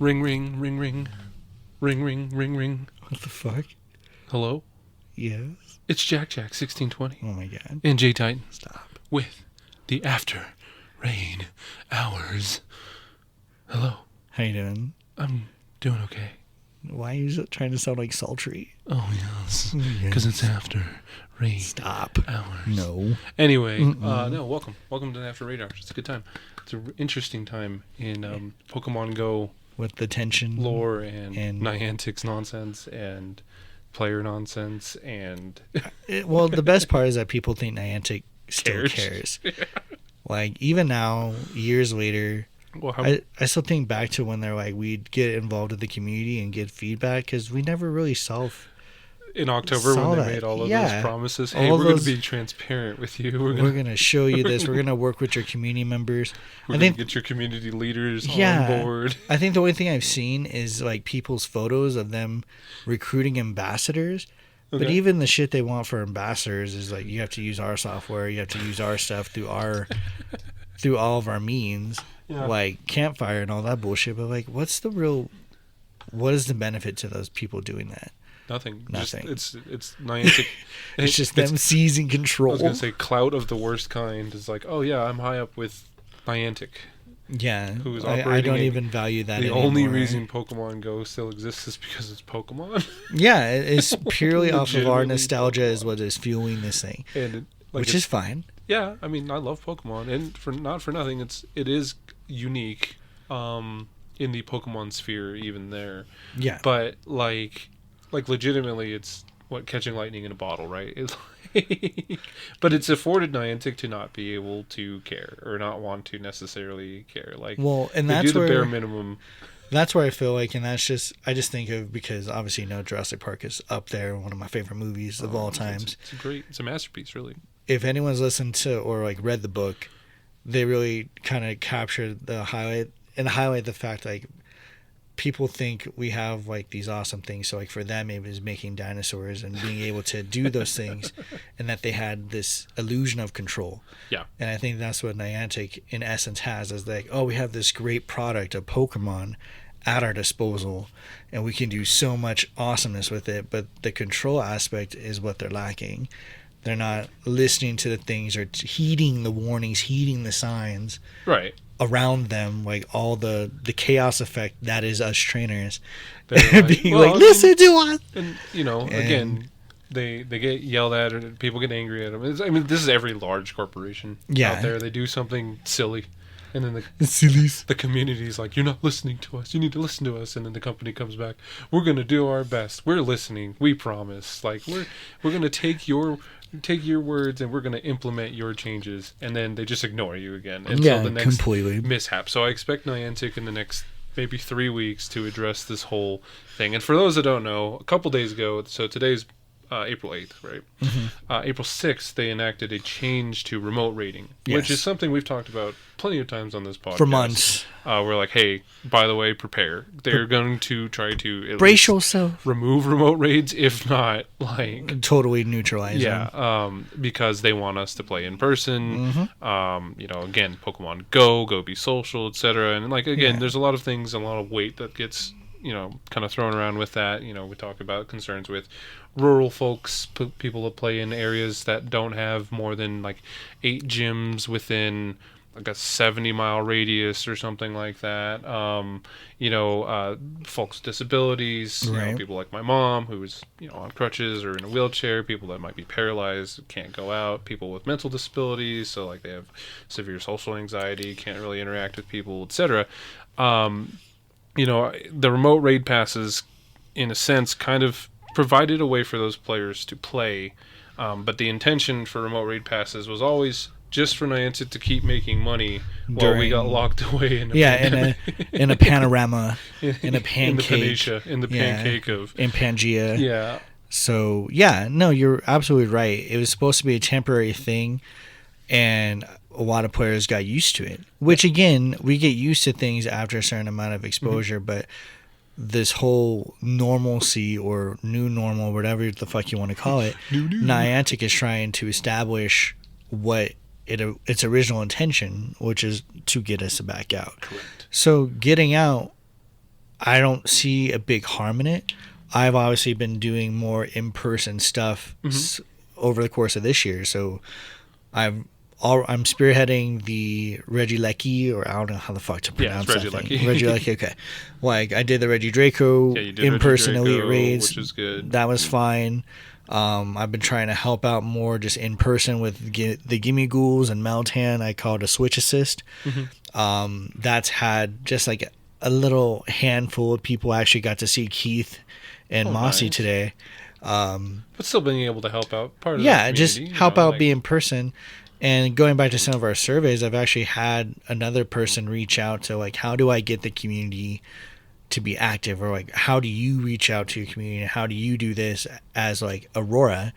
Ring, ring, ring, ring. Ring, ring, ring, ring. What the fuck? Hello? Yes. It's JackJack1620. Oh my god. And JayTi7N. Stop. With the After Rain Hourz. Hello. How you doing? I'm doing okay. Why are you trying to sound like sultry? Oh, yes. Because it's After Rain Stop. Hourz. No. Anyway, no, welcome. Welcome to the After Rain Hourz. It's a good time. It's an interesting time in Pokemon Go with the tension lore and Niantic's nonsense and player nonsense and well, the best part is that people think Niantic still cares. Like, even now, years later, well, I still think back to when they're like, we'd get involved with the community and get feedback, because we never really in October when they made all of those promises. Hey, we're going to be transparent with you. We're going to show you this. We're going to work with your community members. We're going to get your community leaders on board. I think the only thing I've seen is like people's photos of them recruiting ambassadors. Okay. But even the shit they want for ambassadors is like, you have to use our software. You have to use our stuff through all of our means, like Campfire and all that bullshit. But like, what is the benefit to those people doing that? Nothing. It's Niantic. It's just them seizing control. I was going to say clout of the worst kind. It's like, oh yeah, I'm high up with Niantic. Yeah. Who's I don't even value that anymore. The only reason Pokemon Go still exists is because it's Pokemon. Yeah, it's purely off of our nostalgia is what is fueling this thing. And which is fine. Yeah, I mean, I love Pokemon, and not for nothing, it is unique in the Pokemon sphere even there. Yeah. But like legitimately, it's catching lightning in a bottle, right? But it's afforded Niantic to not be able to care or not want to necessarily care. Like, well, and they that's do the bare minimum. That's where I feel like, and I just think of, because obviously, Jurassic Park is up there, one of my favorite movies of all times. It's a masterpiece, really. If anyone's listened to or like read the book, they really kind of captured the highlight the fact, like, people think we have like these awesome things, so like for them it was making dinosaurs and being able to do those things, and that they had this illusion of control. Yeah. And I think that's what Niantic in essence has, is like, oh, we have this great product of Pokemon at our disposal and we can do so much awesomeness with it, but the control aspect is what they're lacking. They're not listening to the things or heeding the warnings, heeding the signs. Right. Around them, like all the chaos effect that is us trainers being listen to us. And again, they get yelled at, or people get angry at them. This is every large corporation out there. They do something silly, and then the community's like, you're not listening to us, you need to listen to us. And then the company comes back, we're going to do our best, we're listening, we promise. Like, we're going to take your words and we're going to implement your changes, and then they just ignore you again until the next completely mishap. So I expect Niantic in the next maybe 3 weeks to address this whole thing. And for those that don't know, a couple days ago, so today's April 8th, right? Mm-hmm. April 6th, they enacted a change to remote raiding, which is something we've talked about plenty of times on this podcast. For months. We're like, hey, by the way, prepare. They're going to try to brace yourself, remove remote raids, if not, like, totally neutralize them. Yeah, because they want us to play in person. Mm-hmm. Again, Pokemon Go Be Social, etc. And like, again, there's a lot of things, a lot of weight that gets kind of thrown around with that. We talk about concerns with rural folks, people that play in areas that don't have more than like 8 gyms within like a 70-mile radius or something like that. Folks with disabilities, people like my mom who is on crutches or in a wheelchair, people that might be paralyzed, can't go out, people with mental disabilities, so like they have severe social anxiety, can't really interact with people, etc. The remote raid passes, in a sense, kind of provided a way for those players to play, but the intention for remote raid passes was always just for Niantic to keep making money while we got locked away in a panorama, in a pancake, in the pancake of in Pangea. Yeah. So no, you're absolutely right. It was supposed to be a temporary thing, and a lot of players got used to it. Which again, we get used to things after a certain amount of exposure, but this whole normalcy or new normal, whatever the fuck you want to call it, Niantic is trying to establish what its original intention, which is to get us back out. Correct. So getting out, I don't see a big harm in it. I've obviously been doing more in-person stuff over the course of this year. So I'm spearheading the Regieleki, or I don't know how the fuck to pronounce that thing. Regieleki, okay. Like, I did the Regidraco in-person Elite raids. Which was good. That was fine. I've been trying to help out more just in person with the Gimme Ghouls and Meltan. I call it a Switch Assist. That's had just like a little handful of people actually got to see Keith and Mossy today. But still being able to help out part of the community, just help out, be in person. And going back to some of our surveys, I've actually had another person reach out to, like, how do I get the community to be active? Or, like, how do you reach out to your community? How do you do this as, like, Aurora?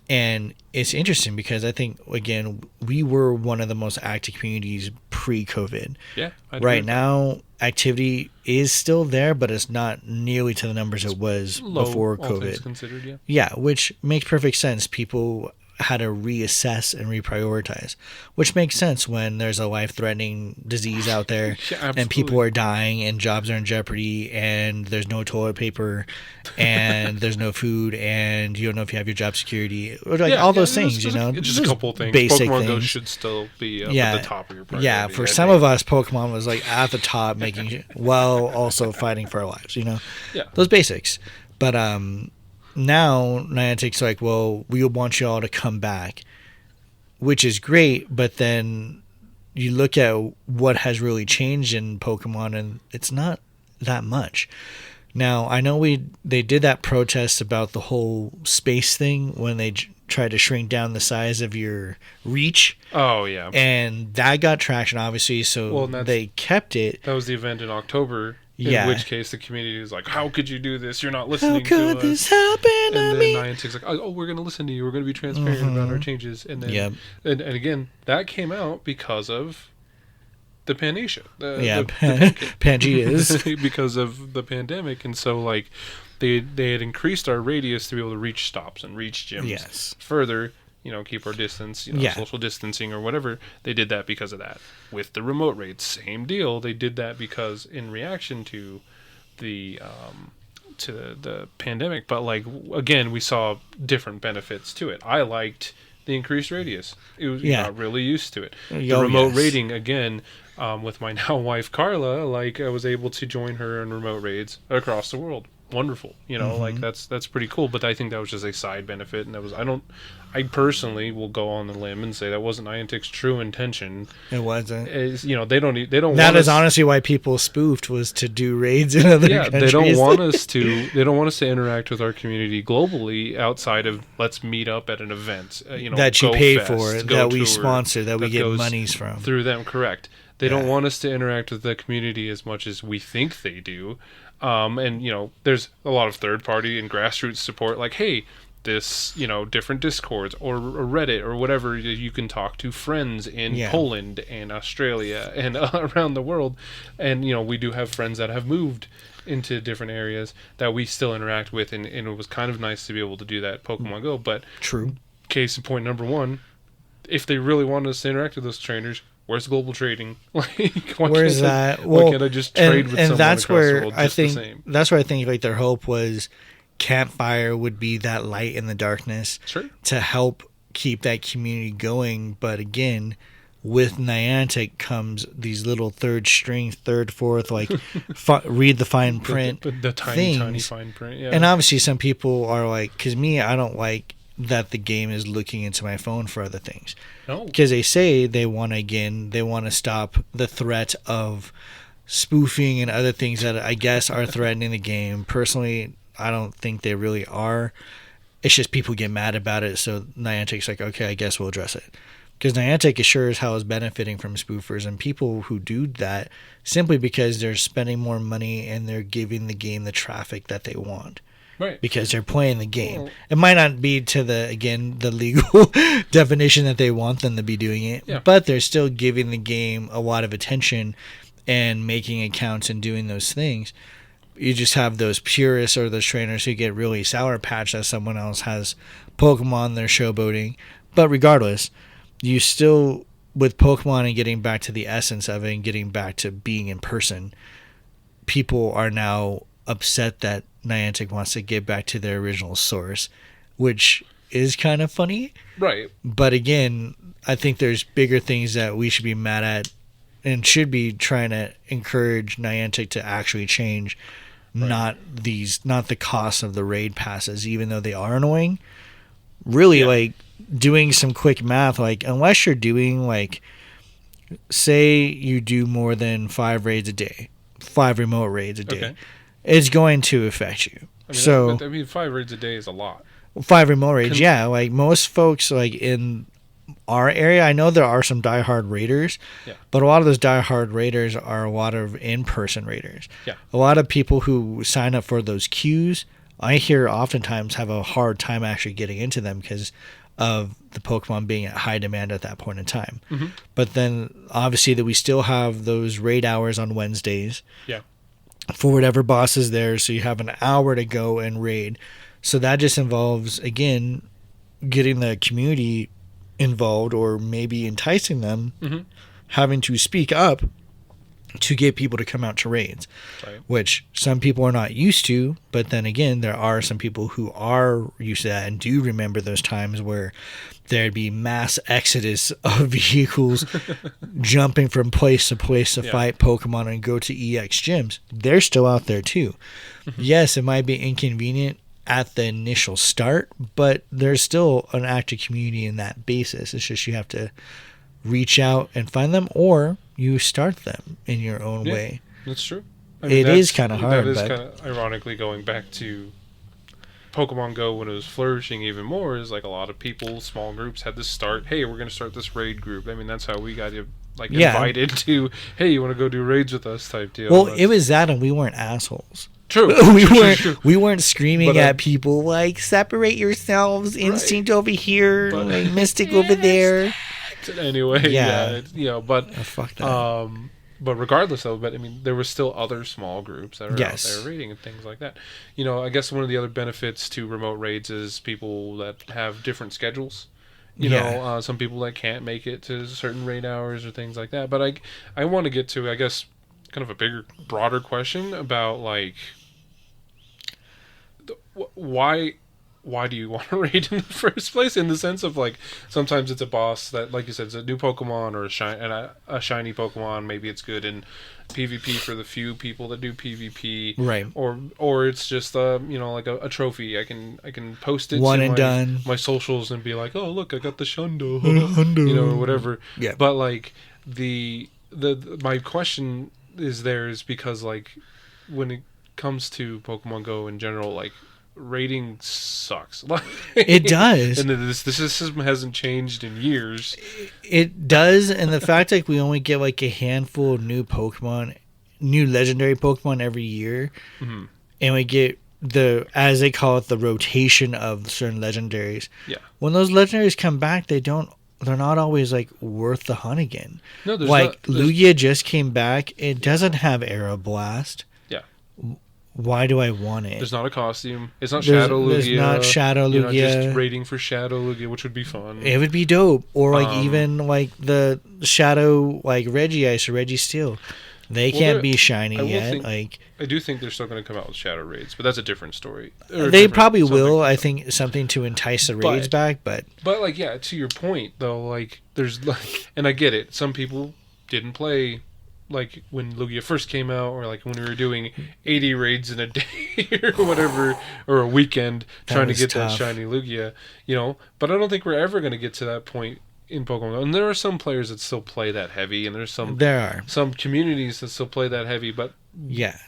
And it's interesting because I think, again, we were one of the most active communities pre-COVID. Yeah. Right now, activity is still there, but it's not nearly to the numbers it was before COVID. All things considered, yeah. Yeah, which makes perfect sense. People had to reassess and reprioritize, which makes sense when there's a life-threatening disease out there and people are dying and jobs are in jeopardy and there's no toilet paper and there's no food and you don't know if you have your job security, or like all those things, you know. Just a couple things. Basic Pokemon things. Go should still be up at the top of your priority. Yeah, for some of us, Pokemon was like at the top, making while also fighting for our lives, you know. Yeah. Those basics. But now Niantic's like, well, we want you all to come back, which is great, but then you look at what has really changed in Pokemon and it's not that much. Now, I know they did that protest about the whole space thing when they tried to shrink down the size of your reach. Oh, yeah. And that got traction, obviously, so they kept it. That was the event in October. In which case the community is like, how could you do this? You're not listening to us. How could this happen to me? And then Niantic's like, oh, we're going to listen to you. We're going to be transparent about our changes. And then, and again, that came out because of the Panacea. Pangeas. Because of the pandemic. And so, like, they had increased our radius to be able to reach stops and reach gyms further. You know, keep our distance, social distancing or whatever. They did that because of that. With the remote raids, same deal. They did that because in reaction to the pandemic. But, like, again, we saw different benefits to it. I liked the increased radius. It was got really used to it. The remote raiding, again, with my now wife Carla, like, I was able to join her in remote raids across the world. Wonderful, you know, like that's pretty cool. But I think that was just a side benefit, and that was I personally will go on the limb and say that wasn't Niantic's true intention. It wasn't. You know, they don't. That is honestly why people spoofed, was to do raids in other countries. They don't want us to. They don't want us to interact with our community globally outside of let's meet up at an event. You know, that you pay for, that we sponsor, that we get monies from through them. Correct. They don't want us to interact with the community as much as we think they do. And, you know, there's a lot of third-party and grassroots support, like, hey, this, you know, different Discords or Reddit or whatever, you can talk to friends in Poland and Australia and around the world. And, you know, we do have friends that have moved into different areas that we still interact with, and it was kind of nice to be able to do that at Pokemon Go. But case in point number one, if they really wanted us to interact with those trainers, where's global trading? Like, where's that? Why can't I just trade with someone that's across where the world just the same? That's where I think, like, their hope was Campfire would be that light in the darkness to help keep that community going. But again, with Niantic comes these little third string, third, fourth, like read the fine print, the tiny fine print. Yeah. And obviously, some people are like, because me, I don't like that the game is looking into my phone for other things. No. Because they say they want to stop the threat of spoofing and other things that I guess are threatening the game. Personally, I don't think they really are. It's just people get mad about it, so Niantic's like, okay, I guess we'll address it. Because Niantic sure as hell is benefiting from spoofers and people who do that simply because they're spending more money and they're giving the game the traffic that they want. Right. Because they're playing the game. Well, it might not be to the legal definition that they want them to be doing it, but they're still giving the game a lot of attention and making accounts and doing those things. You just have those purists or those trainers who get really sour patched that someone else has Pokemon they're showboating. But regardless, you still, with Pokemon and getting back to the essence of it and getting back to being in person, people are now upset that Niantic wants to get back to their original source, which is kind of funny. Right. But again, I think there's bigger things that we should be mad at and should be trying to encourage Niantic to actually change, right. not the cost of the raid passes, even though they are annoying. Really, like, doing some quick math, like, unless you're doing, like, say you do more than 5 raids a day, 5 remote raids a day, it's going to affect you. I mean, 5 raids a day is a lot. 5 remote raids, like, most folks, like, in our area, I know there are some diehard raiders, but a lot of those diehard raiders are a lot of in-person raiders. Yeah. A lot of people who sign up for those queues, I hear oftentimes have a hard time actually getting into them because of the Pokemon being at high demand at that point in time. Mm-hmm. But then, obviously, that we still have those raid hours on Wednesdays. Yeah. For whatever boss is there, so you have an hour to go and raid. So that just involves, again, getting the community involved or maybe enticing them, having to speak up to get people to come out to raids, which some people are not used to. But then again, there are some people who are used to that and do remember those times where there'd be mass exodus of vehicles jumping from place to place to fight Pokemon and go to EX gyms. They're still out there too. Yes, it might be inconvenient at the initial start, but there's still an active community in that basis. It's just you have to reach out and find them, or you start them in your own way. That's true. It is kind of hard. That is kind of ironically going back to Pokemon Go when it was flourishing even more. Is like a lot of people, small groups, had to start. Hey, we're going to start this raid group. I mean, that's how we got invited to. Hey, you want to go do raids with us? Type deal. Well, it was that, and we weren't assholes. True. We weren't screaming at people like separate yourselves, Instinct over here, like Mystic over there. Anyway, but fuck that. But regardless of it, I mean, there were still other small groups that are out there raiding and things like that. I guess one of the other benefits to remote raids is people that have different schedules. Some people that can't make it to certain raid hours or things like that. But I want to get to, I guess, kind of a bigger, broader question about like why do you want to raid in the first place? In the sense of like sometimes it's a boss that, like you said, it's a new Pokemon or a shiny Pokemon. Maybe it's good in PvP for the few people that do PvP, right? Or it's just like a trophy. I can post it one and done my socials and be like, oh look, I got the Shundo, or whatever. Yeah. But like the my question is because like when it comes to Pokemon Go in general, like rating sucks. It does, and the system hasn't changed in years. It does, and the fact like we only get like a handful of new legendary Pokemon every year, and we get as they call it, the rotation of certain legendaries. Yeah, when those legendaries come back, they're not always like worth the hunt again. No, Lugia just came back. It doesn't have Aeroblast. Yeah. Why do I want it? There's not a costume. It's not Shadow Lugia. There's not Shadow Lugia. Just raiding for Shadow Lugia, which would be fun. It would be dope. Or like even like the Shadow like Regice or Registeel. They can't be shiny yet. I do think they're still going to come out with Shadow Raids, but that's a different story. They probably will. I think something to entice the raids back, but like to your point though, like there's like, and I get it. Some people didn't play like when Lugia first came out, or like when we were doing 80 raids in a day or whatever, or a weekend trying to get that shiny Lugia, But I don't think we're ever going to get to that point in Pokemon. And there are some players that still play that heavy, and there's some communities that still play that heavy, but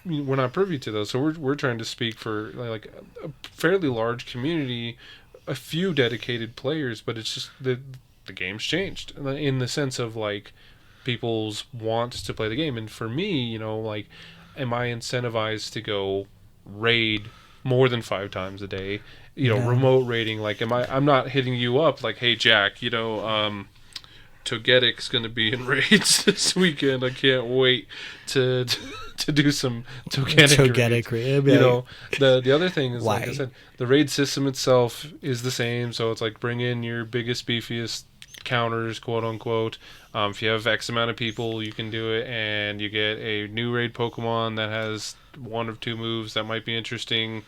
we're not privy to those. So we're trying to speak for like a fairly large community, a few dedicated players, but it's just the game's changed in the sense of like people's wants to play the game. And for me, like, am I incentivized to go raid more than 5 times a day? Remote raiding, like I'm not hitting you up like, hey Jack, Toegtic's going to be in raids this weekend. I can't wait to do some Toegtic raid. The other thing is, like I said, the raid system itself is the same. So it's like bring in your biggest, beefiest counters, quote unquote. If you have X amount of people, you can do it, and you get a new raid Pokemon that has 1 or 2 moves that might be interesting,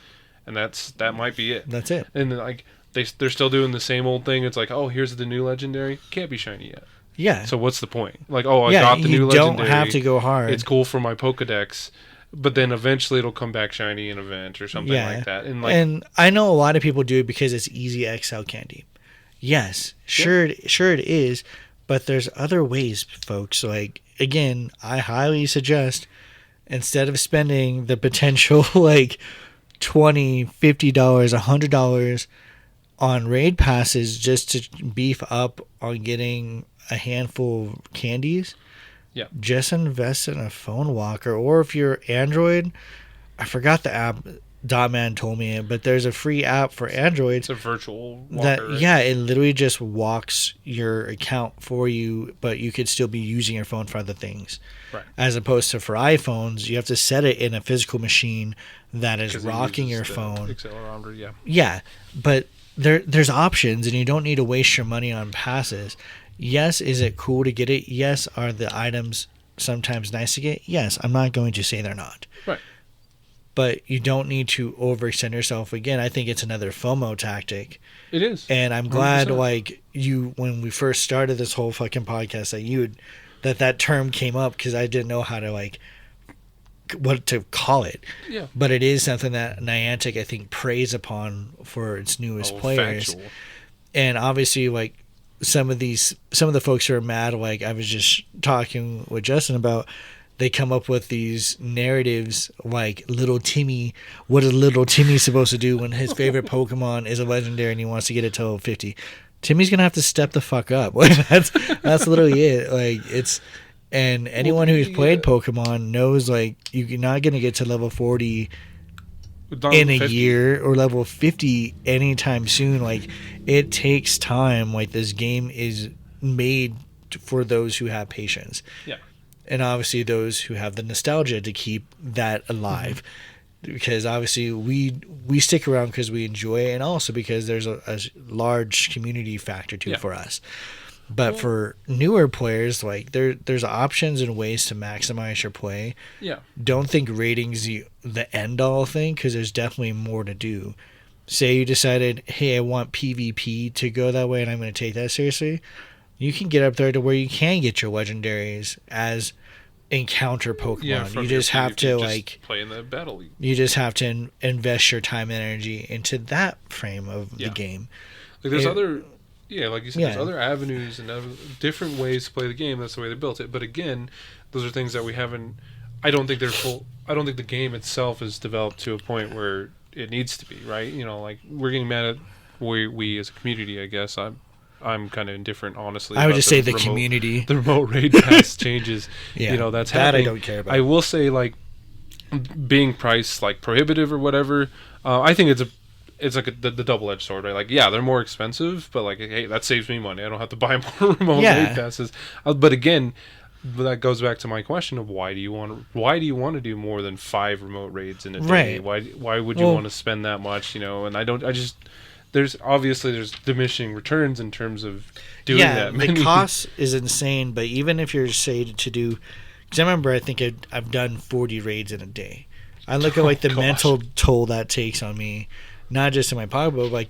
and that might be it. That's it. And like they're still doing the same old thing. It's like, oh, here's the new legendary. Can't be shiny yet. Yeah. So what's the point? Like, oh, I got the new legendary. You don't have to go hard. It's cool for my Pokedex. But then eventually it'll come back shiny in an event or something like that. And I know a lot of people do it because it's easy XL candy. Yes, sure it is, but there's other ways, folks. Like, again, I highly suggest, instead of spending the potential like $20, $50, $100 on raid passes just to beef up on getting a handful of candies, just invest in a phone walker. Or if you're Android, I forgot the app. Dotman told me it, but there's a free app for Android. It's a virtual walker. It literally just walks your account for you, but you could still be using your phone for other things. Right. As opposed to for iPhones, you have to set it in a physical machine that is rocking your phone. Accelerometer, yeah, but there's options, and you don't need to waste your money on passes. Yes, is it cool to get it? Yes, are the items sometimes nice to get? Yes, I'm not going to say they're not. Right. But you don't need to overextend yourself. Again, I think it's another FOMO tactic. It is. And I'm glad, 100%. Like, when we first started this whole fucking podcast, that term came up, because I didn't know how to, like, what to call it. Yeah. But it is something that Niantic, I think, preys upon for its newest players. Factual. And obviously, like, some of the folks who are mad, like I was just talking with Justin about, they come up with these narratives like little Timmy. What is little Timmy supposed to do when his favorite Pokemon is a legendary and he wants to get it to level 50? Timmy's gonna have to step the fuck up. That's literally it. Like, it's, and anyone who's played Pokemon knows, like, you're not gonna get to level 40 in a year, or level 50 anytime soon. Like, it takes time. Like, this game is made for those who have patience. Yeah. And obviously those who have the nostalgia to keep that alive. Mm-hmm. Because obviously we stick around because we enjoy it, and also because there's a large community factor too for us. But for newer players, like, there's options and ways to maximize your play. Yeah. Don't think rating's the end all thing, because there's definitely more to do. Say you decided, hey, I want PvP to go that way and I'm going to take that seriously. You can get up there to where you can get your legendaries as encounter Pokemon. Yeah, you just have to play in the battle league. You just have to invest your time and energy into that frame of the game. Like, there's other, like you said, there's other avenues and other different ways to play the game. That's the way they built it. But again, those are things that we haven't. I don't think they're full. I don't think the game itself is developed to a point where it needs to be, right? Like, we're getting mad at we as a community, I guess. I'm kind of indifferent, honestly. I would just say the community. The remote raid pass changes. That's happening. I don't care about. I will say, like, being priced, like, prohibitive or whatever, I think it's like the double-edged sword, right? Like, yeah, they're more expensive, but, like, hey, that saves me money. I don't have to buy more remote raid passes. But again, that goes back to my question of why do you want to do more than 5 remote raids in a day? Right. Why would you want to spend that much? And there's diminishing returns in terms of doing that. The cost is insane, but even if you're, say, to do, because I remember, I think I've done 40 raids in a day. I look at, like, the mental toll that takes on me, not just in my pocket, but, like,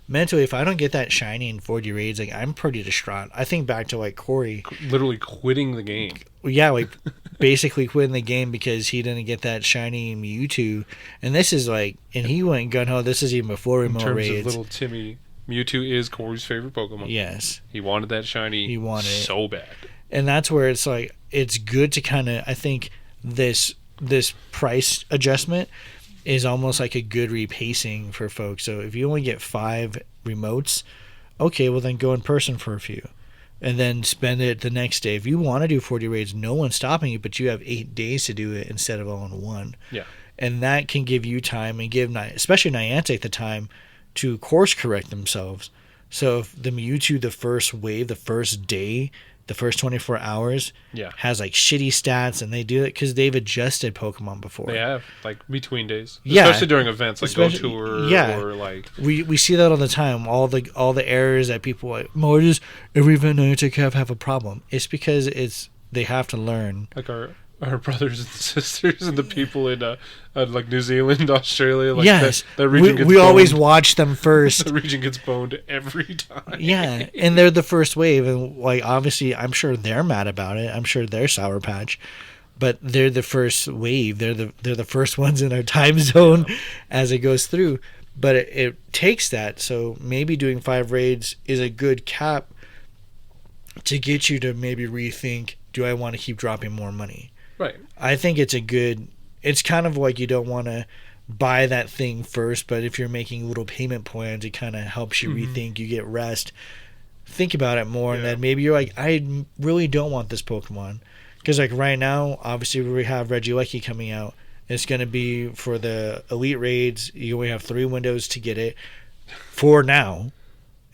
mentally, if I don't get that shiny in 40 raids, like, I'm pretty distraught. I think back to, like, Corey. Literally quitting the game. Yeah, like, basically quitting the game because he didn't get that shiny Mewtwo. And this is, like, and he went gung-ho. This is even before remote raids. In terms of little Timmy, Mewtwo is Corey's favorite Pokemon. Yes. He wanted that shiny. He wanted it so bad. And that's where it's, like, it's good to kind of, I think, this price adjustment is almost like a good repacing for folks. So if you only get 5 remotes, okay, well then go in person for a few. And then spend it the next day. If you want to do 40 raids, no one's stopping you, but you have 8 days to do it instead of all in one. Yeah. And that can give you time and give, especially Niantic, the time to course correct themselves. So if the Mewtwo, the first wave, the first day, the first 24 hours Yeah. has like shitty stats, and they do it because they've adjusted Pokemon before. They have, like, between days. Yeah. Especially during events like Go Tour or like... We see that all the time. All the errors that people like, why does every event Niantic have a problem? It's because they have to learn. Like our brothers and sisters and the people in like New Zealand, Australia, like yes, that region gets we boned. always watch them first. The region gets boned every time. Yeah, and they're the first wave, and like obviously, I'm sure they're mad about it. I'm sure they're Sour Patch, but they're the first wave. They're the first ones in our time zone as it goes through. But it takes that. So maybe doing 5 raids is a good cap to get you to maybe rethink: do I want to keep dropping more money? Right. I think it's kind of like you don't want to buy that thing first, but if you're making little payment plans, it kind of helps you rethink. You get rest, think about it more, and then maybe you're like, I really don't want this Pokemon. Because like right now, obviously we have Regieleki coming out. It's going to be for the Elite Raids. You only have 3 windows to get it. For now,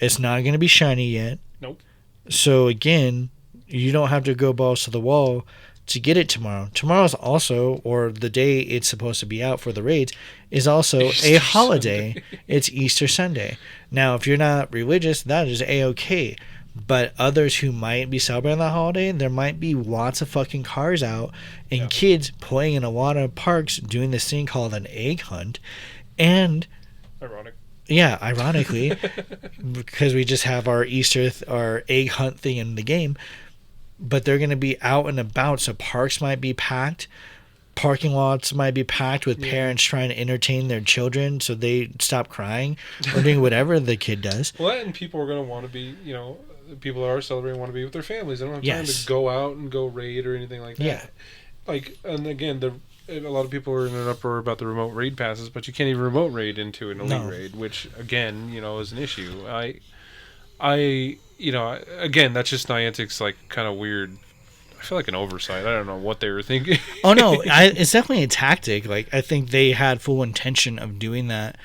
it's not going to be shiny yet. Nope. So again, you don't have to go balls to the wall to get it tomorrow. Tomorrow's also, or the day it's supposed to be out for the raids, is also Easter a holiday. Sunday. It's Easter Sunday. Now, if you're not religious, that is A-okay. But others who might be celebrating that holiday, there might be lots of fucking cars out and kids playing in a lot of parks doing this thing called an egg hunt. And... ironic. Yeah, ironically, because we just have our our egg hunt thing in the game. But they're going to be out and about, so parks might be packed. Parking lots might be packed with parents trying to entertain their children so they stop crying or doing whatever the kid does. Well, and people are going to want to be, people that are celebrating want to be with their families. They don't have time to go out and go raid or anything like that. Yeah. Like, and again, a lot of people are in an uproar about the remote raid passes, but you can't even remote raid into an elite raid, which, again, is an issue. Again, that's just Niantic's like kind of weird. I feel like an oversight. I don't know what they were thinking. Oh no, it's definitely a tactic. Like I think they had full intention of doing that,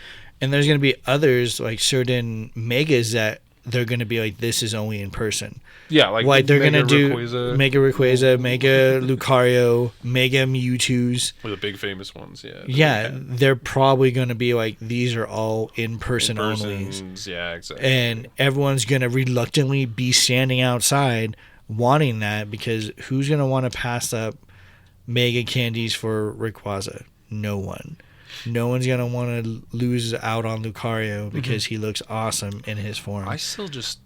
and there's going to be others like certain megas that they're going to be like, this is only in person. Yeah, like they're going to do Mega Rayquaza, Mega Lucario, Mega Mewtwo's. Or the big famous ones, yeah. Yeah, they're probably going to be like, these are all in person only. Yeah, exactly. And everyone's going to reluctantly be standing outside wanting that, because who's going to want to pass up Mega Candies for Rayquaza? No one. No one's going to want to lose out on Lucario because he looks awesome in his form. I still just...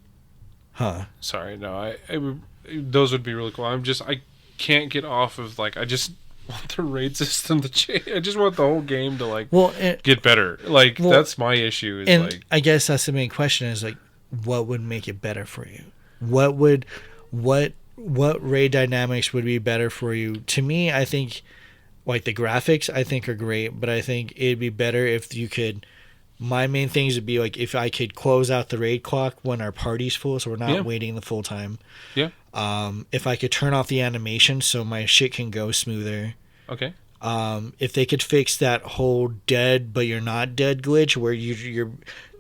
Huh. Sorry, no. Those would be really cool. I can't get off of, like, I just want the raid system to change. I just want the whole game to, get better. Like, that's my issue. I guess that's the main question is, like, what would make it better for you? What raid dynamics would be better for you? To me, I think... like the graphics I think are great, but I think it'd be better if you could, my main things would be like if I could close out the raid clock when our party's full so we're not waiting the full time. Yeah. If I could turn off the animation so my shit can go smoother. Okay. If they could fix that whole dead but you're not dead glitch where you're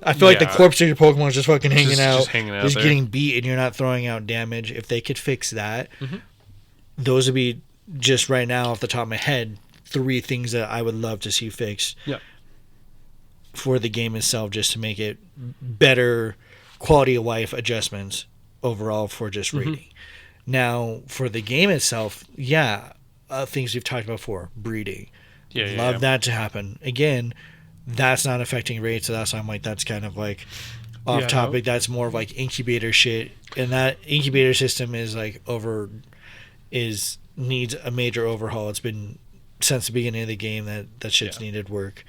I feel like the corpse of your Pokemon is just fucking hanging out. Just getting beat and you're not throwing out damage. If they could fix that, those would be just right now off the top of my head 3 things that I would love to see fixed for the game itself, just to make it better quality of life adjustments overall for just raiding. Now for the game itself, things we've talked about before, breeding, love that to happen. Again, that's not affecting raids, so that's why I'm like, that's kind of like off topic. That's more of like incubator shit, and that incubator system is like needs a major overhaul. It's been since the beginning of the game that shit's needed work.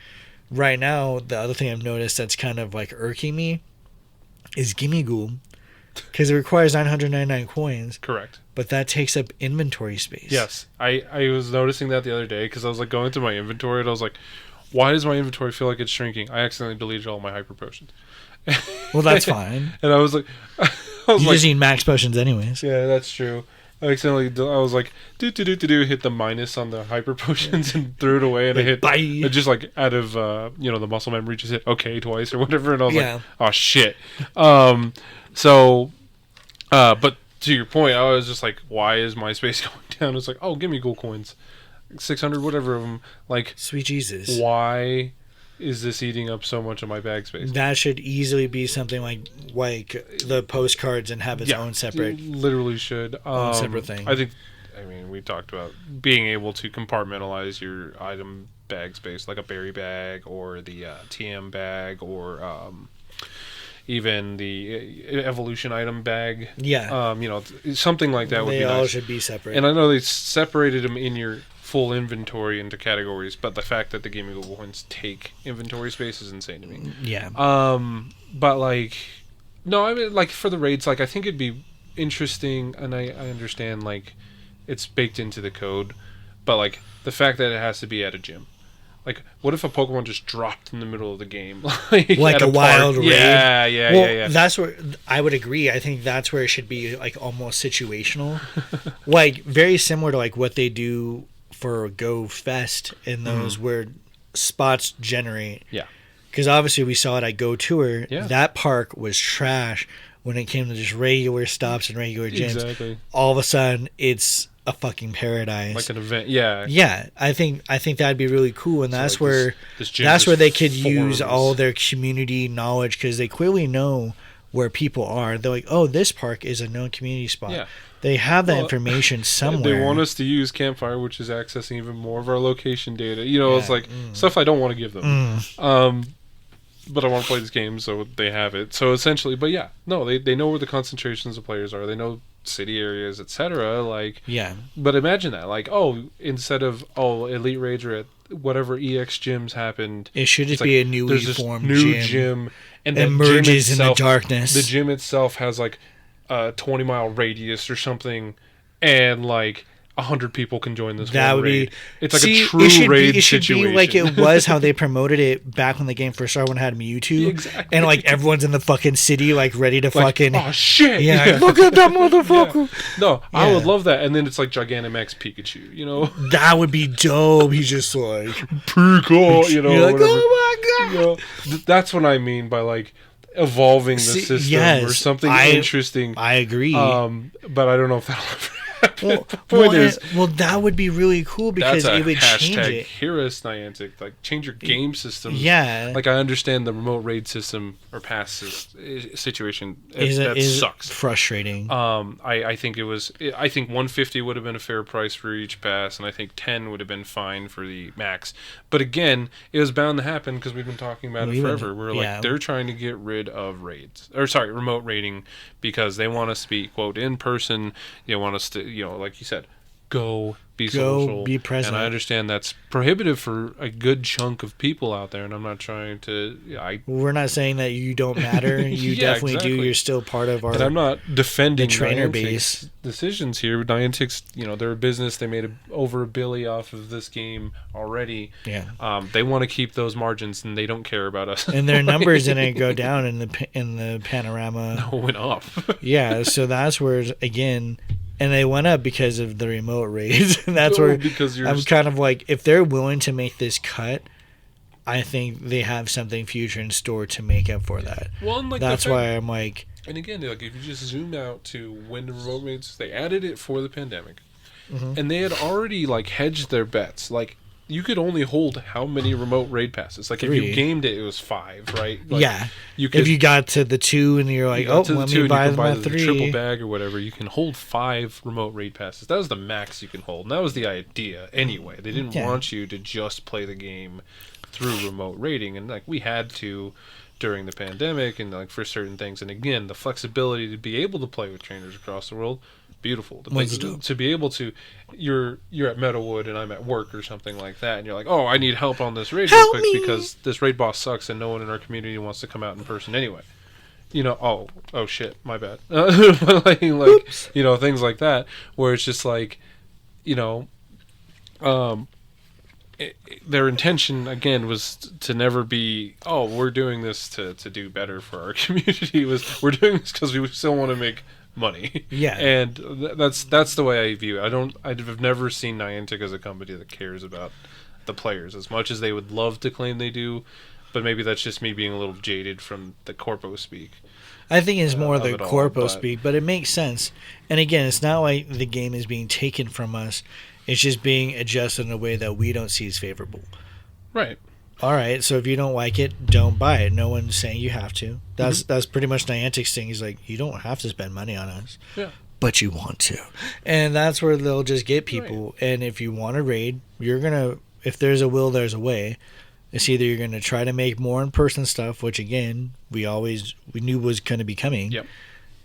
Right now, the other thing I've noticed that's kind of like irking me is Gimme Ghoul, because it requires 999 coins. Correct. But that takes up inventory space. Yes. I was noticing that the other day because I was like going through my inventory and I was like, why does my inventory feel like it's shrinking? I accidentally deleted all my hyper potions. Well, that's fine. And I was like... you just need max potions anyways. Yeah, that's true. I was like, hit the minus on the hyper potions and threw it away, and I hit, I just like out of, the muscle memory, just hit okay twice or whatever, and I was like, oh shit. But to your point, I was just like, why is my space going down? It's like, oh, give me gold coins, 600 whatever of them. Like, sweet Jesus, why is this eating up so much of my bag space? That should easily be something like the postcards and have its own separate. Literally should own separate thing. I mean, we talked about being able to compartmentalize your item bag space, like a berry bag or the TM bag or even the evolution item bag. Yeah. Something like that would be nice. They all should be separate. And I know they separated them in your full inventory into categories, but the fact that the gaming gold coins take inventory space is insane to me. Yeah. But like, no, I mean, like for the raids, like I think it'd be interesting, and I understand like it's baked into the code, but like the fact that it has to be at a gym. Like, what if a Pokemon just dropped in the middle of the game, like a wild raid? Yeah. That's where I would agree. I think that's where it should be like almost situational, like very similar to like what they do for Go Fest in those where spots generate. Yeah. Because obviously we saw it at Go Tour. Yeah. That park was trash when it came to just regular stops and regular gyms. Exactly. All of a sudden, it's a fucking paradise. Like an event. Yeah. Yeah. I think that'd be really cool, and that's like where that's where they could use all their community knowledge, because they clearly know where people are. They're like, oh, this park is a known community spot. Yeah. They have that information somewhere. They want us to use Campfire, which is accessing even more of our location data. It's like stuff I don't want to give them. But I want to play this game, so they have it. So essentially, but yeah, no, they know where the concentrations of players are. They know city areas, etc. Like, yeah. But imagine that, like, instead of elite raids are at whatever EX gyms happened, it should just be a newly formed new gym, and it emerges in the darkness. The gym itself has like a 20-mile radius or something, and like 100 people can join this one raid. It's like a true raid situation. It should be like it was how they promoted it back when the game first started, when it had Mewtwo. Exactly. And like everyone's in the fucking city like ready to fucking... Oh shit! Yeah. Look at that motherfucker! Yeah. No, I would love that. And then it's like Gigantamax Pikachu, That would be dope. He's just like... Pikachu, You're like, oh my god! That's what I mean by like evolving the system or something interesting. I agree. But I don't know if that'll ever... Well, that would be really cool, because it would change it. Heurous Niantic, like change your game system. Yeah, like I understand the remote raid system or pass situation. That sucks. Frustrating. I think I think 150 would have been a fair price for each pass, and I think 10 would have been fine for the max. But again, it was bound to happen because we've been talking about it forever. We're like, they're trying to get rid of remote raiding, because they want us to be, quote, in person. They want us to, like you said, go be social, be present. And I understand that's prohibitive for a good chunk of people out there, and I'm not trying to... We're not saying that you don't matter. You definitely do. You're still part of our... And I'm not defending the trainer base decisions here. Niantic's, they're a business. They made over $1 billion off of this game already. Yeah. They want to keep those margins, and they don't care about us. And their numbers didn't go down in the panorama. No, it went up. Yeah, so that's where, again... And they went up because of the remote raids. And that's where I'm kind of like, if they're willing to make this cut, I think they have something future in store to make up for that. Well, and like that's why I'm like... And again, like if you just zoom out to when the remote raids, they added it for the pandemic. Mm-hmm. And they had already like hedged their bets. Like, you could only hold how many remote raid passes? Like 3. If you gamed it, it was 5, right? Like, yeah. If you got to the 2 and you're like, let me buy my 3. The triple bag or whatever, you can hold 5 remote raid passes. That was the max you can hold. And that was the idea anyway. They didn't want you to just play the game through remote raiding. And like we had to during the pandemic and like for certain things. And again, the flexibility to be able to play with trainers across the world, beautiful. To be able to, you're at Meadowwood and I'm at work or something like that, and you're like, oh, I need help on this raid real quick because this raid boss sucks and no one in our community wants to come out in person anyway. Oh shit, my bad. like things like that, where it's just like, their intention again was to never be, oh, we're doing this to do better for our community. We're doing this because we still want to make money. Yeah. And that's the way I view it. I've never seen Niantic as a company that cares about the players as much as they would love to claim they do, but maybe that's just me being a little jaded from the corpo speak. I think it's more the corpo speak, but it makes sense. And again, it's not like the game is being taken from us. It's just being adjusted in a way that we don't see as favorable. Right. All right, so if you don't like it, don't buy it. No one's saying you have to. That's pretty much Niantic's thing. He's like, you don't have to spend money on us. Yeah. But you want to. And that's where they'll just get people. Right. And if you want to raid, you're going to, if there's a will, there's a way. It's either you're going to try to make more in-person stuff, which again, we knew was going to be coming. Yep.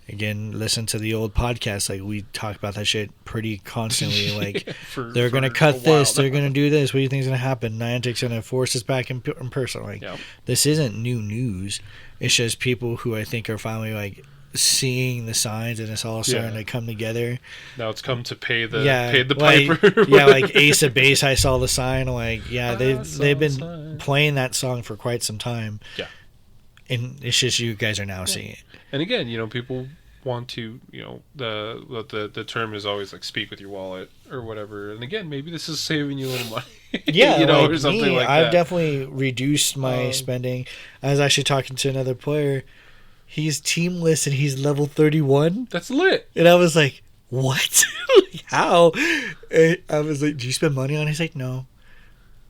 Again, listen to the old podcast. Like, we talk about that shit pretty constantly. Like, they're going to cut this. They're going to do this. What do you think is going to happen? Niantic's going to force us back in person. Like, This isn't new news. It's just people who I think are finally, like, seeing the signs, and it's all starting to come together. Now it's come to pay the piper. Like Ace of Base, I saw the sign. Like, they've been playing that song for quite some time. Yeah. And it's just you guys are now seeing it. And again, people want to, the term is always like speak with your wallet or whatever. And again, maybe this is saving you a little money. Yeah, or something like that. I've definitely reduced my spending. I was actually talking to another player. He's teamless and he's level 31. That's lit. And I was like, what? How? And I was like, do you spend money on it? He's like, no.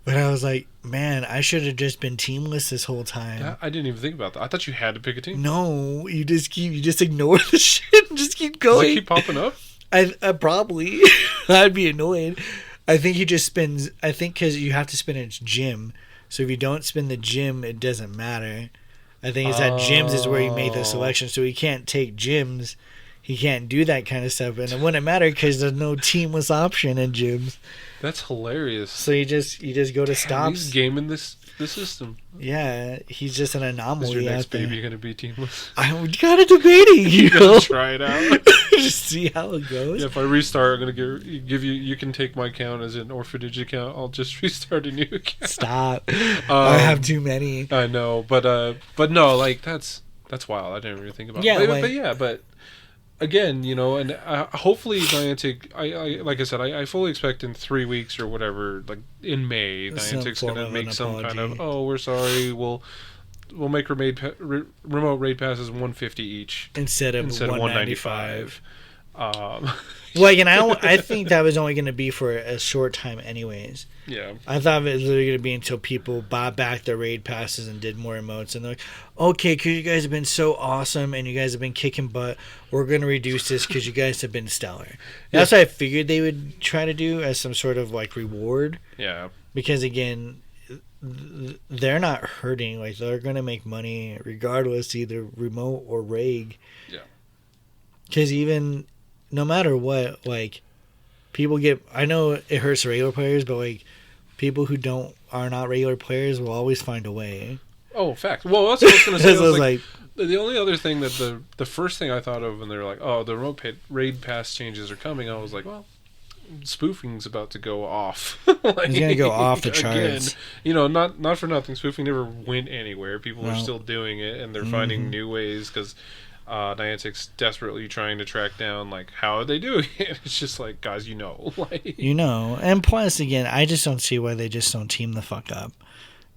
But I was like, man, I should have just been teamless this whole time. I didn't even think about that. I thought you had to pick a team. No, you just ignore the shit and just keep going. Does it keep popping up? I probably. I'd be annoyed. I think he just spends, because you have to spin a gym. So if you don't spin the gym, it doesn't matter. I think it's that gyms is where you make the selection. So he can't take gyms. He can't do that kind of stuff. And it wouldn't matter because there's no teamless option in gyms. That's hilarious. So you just go to stops. He's gaming the system. Yeah, he's just an anomaly. Is your next baby going to be teamless? I got it debating. You know? Try it out. Just see how it goes. Yeah, if I restart, I'm going to give you. You can take my account as an orphanage account. I'll just restart a new account. Stop. I have too many. I know, but no, like that's wild. I didn't really think about. It. But again, and hopefully Niantic. I like I said, I fully expect in 3 weeks or whatever, like in May, Niantic's going to make some kind of we're sorry, we'll make remote raid passes 150 each instead of 195. And I think that was only going to be for a short time anyways. Yeah. I thought it was literally going to be until people bought back their raid passes and did more emotes. And they're like, okay, because you guys have been so awesome and you guys have been kicking butt, we're going to reduce this because you guys have been stellar. That's what I figured they would try to do as some sort of like reward. Yeah. Because again, they're not hurting. Like, they're going to make money regardless, either remote or raid. Yeah. Because even no matter what, like, people get, I know it hurts regular players, but like people who are not regular players will always find a way. Oh, fact. Well, that's what I was going to say. I was like, the only other thing that the first thing I thought of when they were like, oh, the remote raid pass changes are coming, I was like, well, spoofing's about to go off. Like, it's going to go off the charts. Again, not for nothing. Spoofing never went anywhere. People are still doing it, and they're finding new ways because Niantic's desperately trying to track down, like, how are they doing it? It's just like, guys, like, and plus, again, I just don't see why they just don't team the fuck up,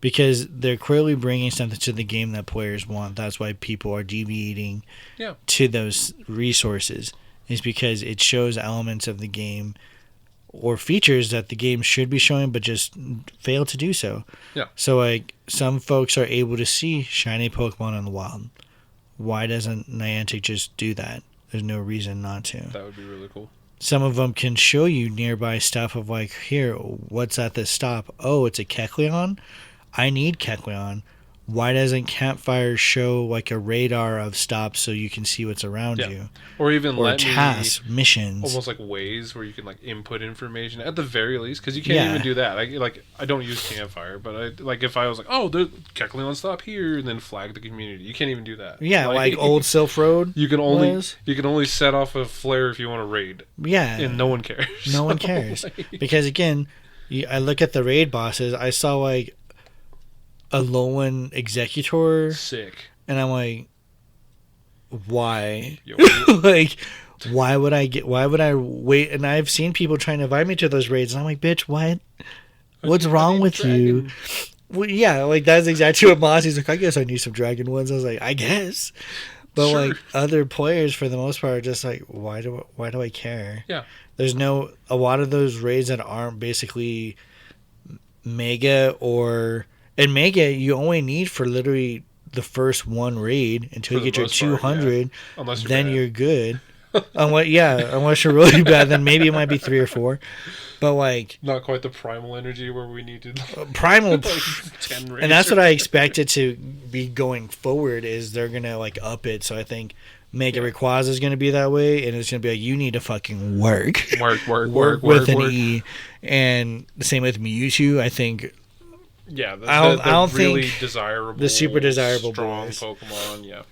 because they're clearly bringing something to the game that players want. That's why people are deviating to those resources, is because it shows elements of the game or features that the game should be showing but just fail to do so. Yeah. So, like, some folks are able to see shiny Pokemon in the wild. Why doesn't Niantic just do that? There's no reason not to. That would be really cool. Some of them can show you nearby stuff of like, here, what's at this stop? Oh, it's a Kecleon? I need Kecleon. Why doesn't Campfire show like a radar of stops so you can see what's around you? Or even tasks, missions. Almost like ways where you can like input information at the very least, because you can't even do that. I don't use Campfire, but if I was like, oh, there's Kecleon stop here, and then flag the community, you can't even do that. Yeah, like old Sylph Road. You can only set off a flare if you want to raid. Yeah, and no one cares. No one cares because again, I look at the raid bosses. I saw like a Alolan Executor. Sick. And I'm like, why? Like, why would I wait? And I've seen people trying to invite me to those raids, and I'm like, bitch, what? What's wrong with you? Well, yeah, like that's exactly what Mossy's like. I guess I need some dragon ones. I was like, I guess, but Sure. like other players for the most part are just like, why do I care? Yeah. There's a lot of those raids that aren't basically mega and mega you only need for literally the first one raid until you get your 200. Unless you're then bad. you're good. Unless you're really bad, then maybe it might be 3 or 4. But like not quite the primal energy where we needed primal, like 10 raids. And that's what I expect it to be going forward. Is they're gonna like up it. So I think Mega Rayquaza is gonna be that way, and it's gonna be like you need to fucking work with an E, and the same with Mewtwo. I think. Yeah, I don't really think desirable, the super desirable strong boys. Pokemon. Yeah,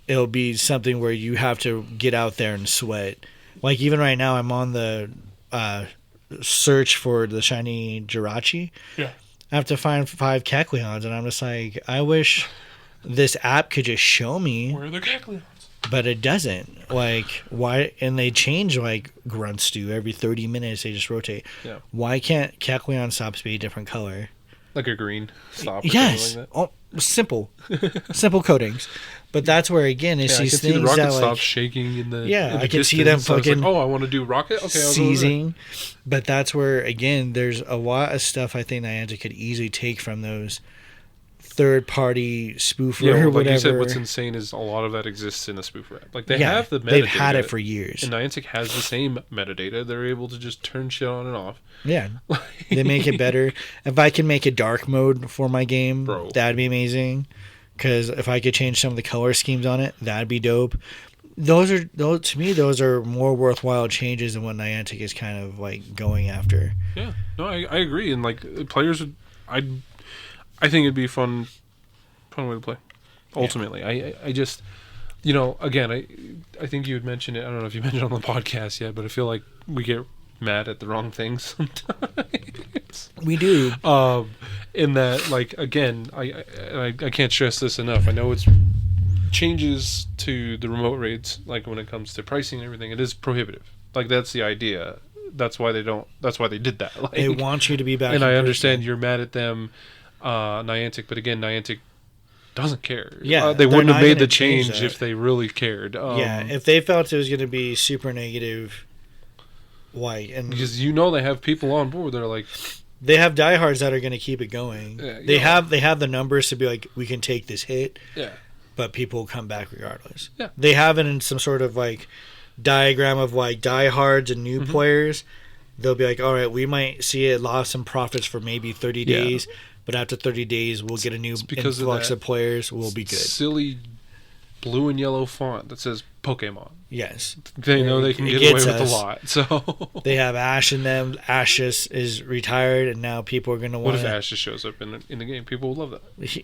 it'll be something where you have to get out there and sweat. Like even right now, I'm on the search for the shiny Jirachi. Yeah, I have to find 5 Kecleons, and I'm just like, I wish this app could just show me where are the Kecleons, but it doesn't. Like why? And they change like Grunstew every 30 minutes. They just rotate. Yeah. Why can't Kecleon stops be a different color? like a green stop. Or Yes. something like that. Simple coatings. But that's where again it's these things see the rocket that stop like shaking in the I can see them fucking I want to do rocket. Okay, I'll seizing. But that's where again there's a lot of stuff I think Niantic could easily take from those third-party spoofer or like whatever. you said, what's insane is a lot of that exists in the spoofer app. Like they have the metadata. They've had it for years. And Niantic has the same metadata. They're able to just turn shit on and off. Yeah, they make it better. If I can make a dark mode for my game, that'd be amazing. Because if I could change some of the color schemes on it, that'd be dope. Those to me, those are more worthwhile changes than what Niantic is kind of like going after. Yeah, no, I agree. And like players, I think it'd be a fun way to play. Ultimately, yeah. I just, again, I think you had mentioned it. I don't know if you mentioned it on the podcast yet, but I feel like we get mad at the wrong things sometimes. We do. In that, like, again, I can't stress this enough. I know it's changes to the remote raids, like when it comes to pricing and everything, it is prohibitive. Like that's the idea. That's why they did that. Like, they want you to be back. And I understand you're mad at them, Niantic, but again, Niantic doesn't care. Yeah, they wouldn't have made the change if they really cared. If they felt it was going to be super negative. Why? And because they have people on board that are like, they have diehards that are going to keep it going. Yeah, they have the numbers to be like, we can take this hit. Yeah. But people will come back regardless. Yeah. They have it in some sort of like diagram of like diehards and new players. They'll be like, all right, we might see it lost some profits for maybe 30 days, but after 30 days we'll get a new influx of players. We'll be good. Silly blue and yellow font that says Pokemon. Yes. They know they can get away with a lot. So they have Ash in them. Ash is retired, and now people are going to want. What if Ash just shows up in the game? People would love that.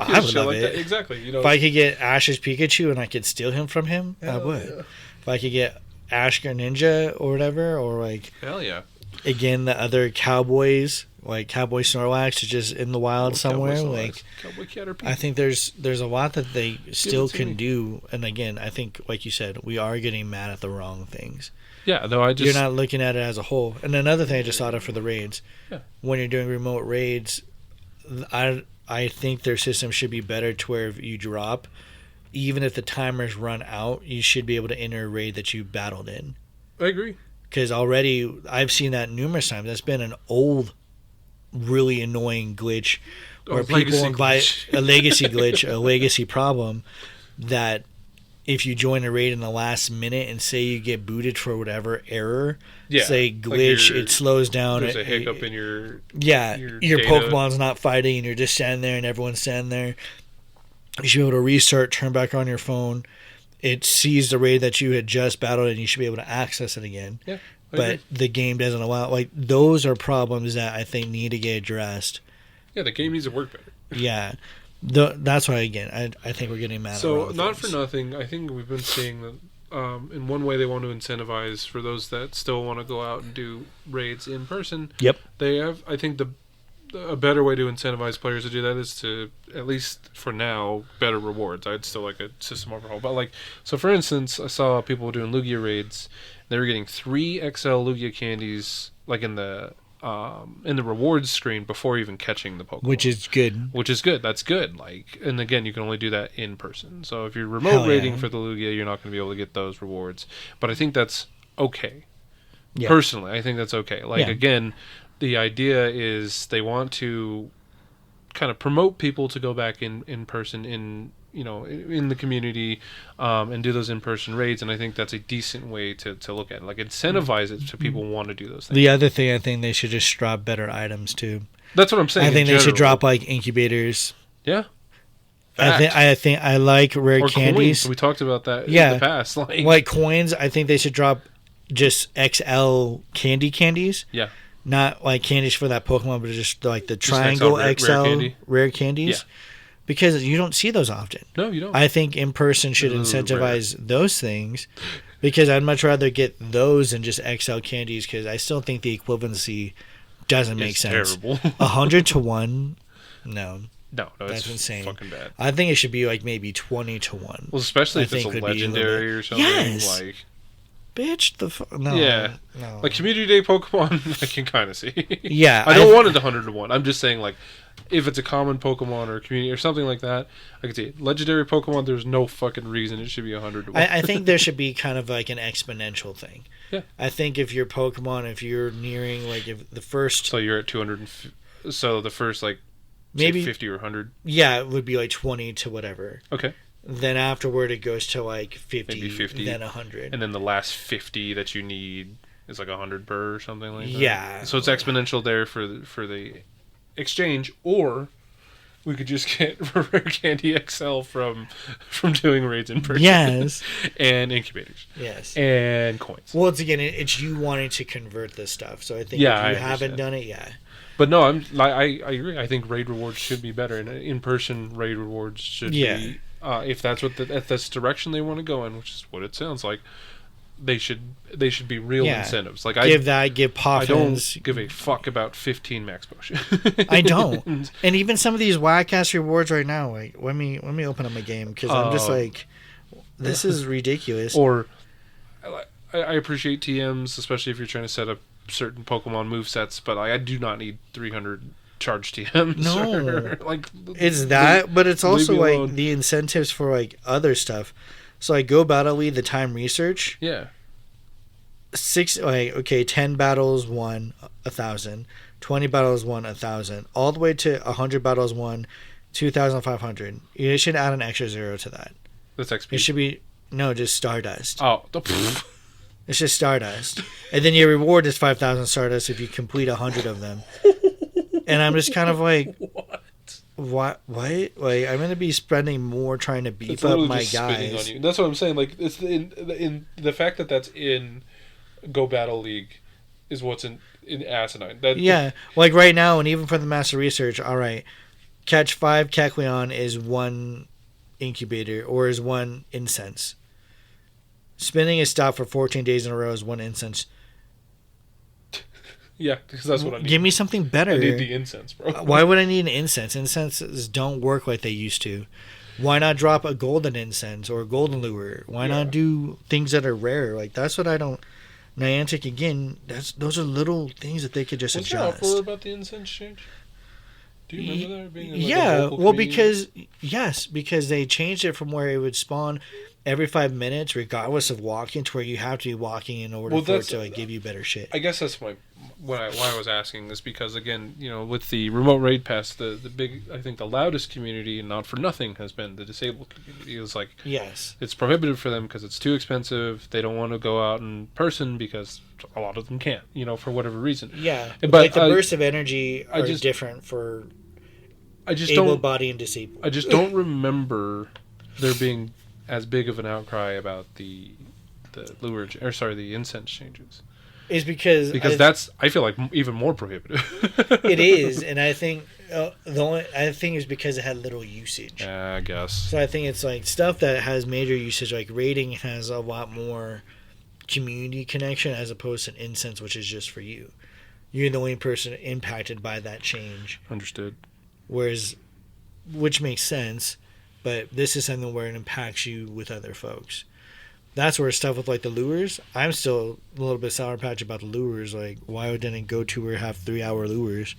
I would love it. That. Exactly. If I could get Ash's Pikachu and I could steal him from him, I would. Yeah. If I could get Ash Ninja or whatever, or like hell yeah. Again, the other cowboys, like Cowboy Snorlax, is just in the wild somewhere. Like Cowboy Caterpie. I think there's a lot that they still can do. And again, I think, like you said, we are getting mad at the wrong things. Yeah, no, you're not looking at it as a whole. And another thing I just thought of for the raids, when you're doing remote raids, I think their system should be better to where if you drop, even if the timers run out, you should be able to enter a raid that you battled in. I agree. Because already I've seen that numerous times. That's been an old, really annoying glitch where people invite a legacy glitch, a legacy problem that if you join a raid in the last minute and say you get booted for whatever error, say glitch, like it slows down. There's a hiccup in your your Pokemon's not fighting and you're just standing there and everyone's standing there. You should be able to restart, turn back on your phone. It sees the raid that you had just battled and you should be able to access it again. Yeah, but the game doesn't allow. Like those are problems that I think need to get addressed. Yeah, the game needs to work better. Yeah. That's why, again, I think we're getting mad at So, not for nothing, I think we've been seeing that in one way they want to incentivize for those that still want to go out and do raids in person. Yep. They have, I think, a better way to incentivize players to do that is to, at least for now, better rewards. I'd still like a system overhaul. But, like, so for instance, I saw people doing Lugia raids. They were getting 3 XL Lugia candies, like in the in the rewards screen before even catching the Pokemon. Which is good. That's good. Like, and again, you can only do that in person. So if you're remote raiding for the Lugia, you're not going to be able to get those rewards. But I think that's okay. Yeah. Personally, I think that's okay. Like, again, the idea is they want to kind of promote people to go back in person in the community and do those in-person raids, and I think that's a decent way to look at it. Like, incentivize it so people want to do those things. The other thing, I think they should just drop better items too. That's what I'm saying. I think they should drop like incubators. Yeah. I think I like rare candies. Coins. We talked about that in the past. Like coins, I think they should drop just XL candies. Yeah. Not like candies for that Pokemon, but just like the triangle XL rare candies. Yeah. Because you don't see those often. No, you don't. I think in person should incentivize those things, because I'd much rather get those than just XL candies, because I still think the equivalency doesn't make sense. Terrible. 100 to 1? No. No, that's insane. Fucking bad. I think it should be like maybe 20 to 1. Well, especially if it's a legendary or something. Yes. Like, bitch, no. Yeah. No. Like Community Day Pokemon, I can kind of see. Yeah. I don't want it 100 to 1. I'm just saying, like, if it's a common Pokemon or a community or something like that, I can see it. Legendary Pokemon, there's no fucking reason it should be 100 to 1. I think there should be kind of like an exponential thing. Yeah. I think if your Pokemon, if you're nearing, like, if the first... So you're at 200... So the first, like, maybe 50 or 100? Yeah, it would be like 20 to whatever. Okay. Then afterward, it goes to like 50, maybe 50, then 100. And then the last 50 that you need is like 100 per or something like that. Yeah. So it's exponential there for the exchange, or we could just get Rare Candy XL from doing raids in person. Yes. And incubators. Yes. And coins. Well, it's you wanting to convert this stuff. So I think if you haven't done it, But no, I agree. I think raid rewards should be better, and in-person raid rewards should be. If that's if that's the direction they want to go in, which is what it sounds like, they should be real incentives. Like give Poffins. I don't give a fuck about 15 max potion. I don't. And even some of these whack ass rewards right now, like let me open up my game, because I'm just like, this is ridiculous. Or I appreciate TMs, especially if you're trying to set up certain Pokemon movesets, but I do not need 300 charge TMs. No, like it's that, but it's also like the incentives for like other stuff. So like Go Battle League, the time research. Yeah. 10 battles won 1,000, 20 battles won 1,000, all the way to 100 battles won 2,500. You should add an extra 0 to that. That's XP. It should be just Stardust. Oh. It's just Stardust. And then your reward is 5,000 Stardust if you complete 100 of them. And I'm just kind of like, what? Like, I'm going to be spending more trying to beef up my guys. On you. That's what I'm saying. Like, it's in the fact that that's in Go Battle League is what's in asinine. Like right now, and even for the Master Research, all right, catch 5 Kecleon is 1 incubator or is 1 incense. Spinning a stop for 14 days in a row is 1 incense. Yeah, because that's what I need. Give me something better. I need the incense, bro. Why would I need an incense? Incenses don't work like they used to. Why not drop a golden incense or a golden lure? Why not do things that are rare? Like, that's what I don't... Niantic, again, those are little things that they could just adjust. What's your uproar about the incense change? Do you remember there being a well, because they changed it from where it would spawn every 5 minutes, regardless of walking, to where you have to be walking in order for it to give you better shit. I guess that's why I was asking this, because again, with the remote raid pass, the big, I think the loudest community, and not for nothing, has been the disabled community. It was like, yes, it's prohibitive for them because it's too expensive. They don't want to go out in person because a lot of them can't, for whatever reason. Yeah, but like the bursts of energy are different for able-bodied and disabled. I just don't remember there being as big of an outcry about the the incense changes. Is because that's, I feel like, even more prohibitive. It is, and I think is because it had little usage. I guess. So I think it's like stuff that has major usage, like raiding has a lot more community connection as opposed to incense, which is just for you. You're the only person impacted by that change. Understood. Which makes sense, but this is something where it impacts you with other folks. that's where stuff with like the lures. I'm still a little bit sour patch about the lures. Like, why didn't Go Tour have 3-hour lures?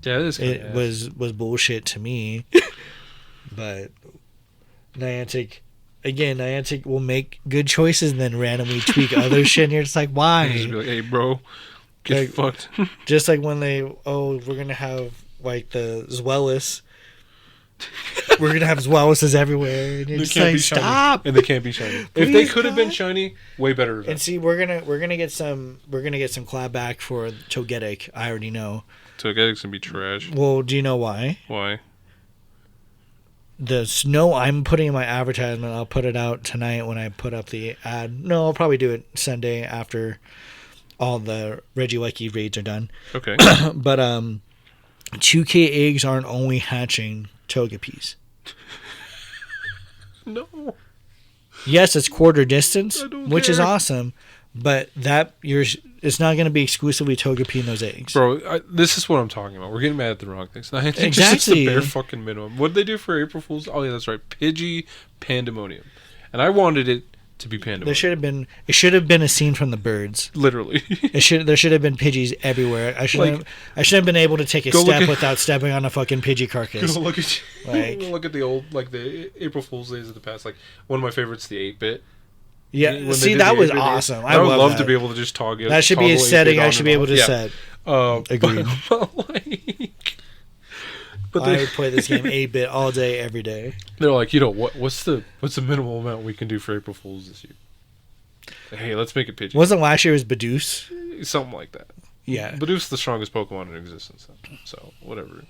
Yeah, it was bullshit to me. But Niantic will make good choices and then randomly tweak other shit. And you're just like, why? Just be like, hey, bro, get fucked. Just like when we're gonna have like the Zweilous. We're gonna have Zweilous everywhere, and you're just like, stop. And they can't be shiny. If they could have been shiny, way better. And see, we're gonna get some clapback for Toegtic. I already know. Toegtic's gonna be trash. Well, do you know why? Why? The snow I'm putting in my advertisement, I'll put it out tonight when I put up the ad. No, I'll probably do it Sunday after all the Regieleki raids are done. Okay. But 2K eggs aren't only hatching Togepi's. No. Yes, it's quarter distance, which is awesome, but it's not going to be exclusively Togepi in those eggs. Bro, this is what I'm talking about. We're getting mad at the wrong things. I think exactly. It's the bare fucking minimum. What did they do for April Fool's? Oh, yeah, that's right. Pidgey Pandemonium. And I wanted it to be Pandemonium. It should have been a scene from the birds. Literally. There should have been Pidgeys everywhere. I should have been able to take a step without stepping on a fucking Pidgey carcass. Go look at the old, like the April Fool's days of the past. Like one of my favorites, the 8-bit. Yeah, see, that was awesome. I would love to be able to just toggle. That should be a setting I should be able to set. Agreed. But I would play this game 8-bit all day, every day. They're like, what's the minimal amount we can do for April Fools this year? Hey, let's make it Pidgey. Wasn't last year was Bidoof? Something like that. Yeah. Badoof's the strongest Pokemon in existence, so whatever.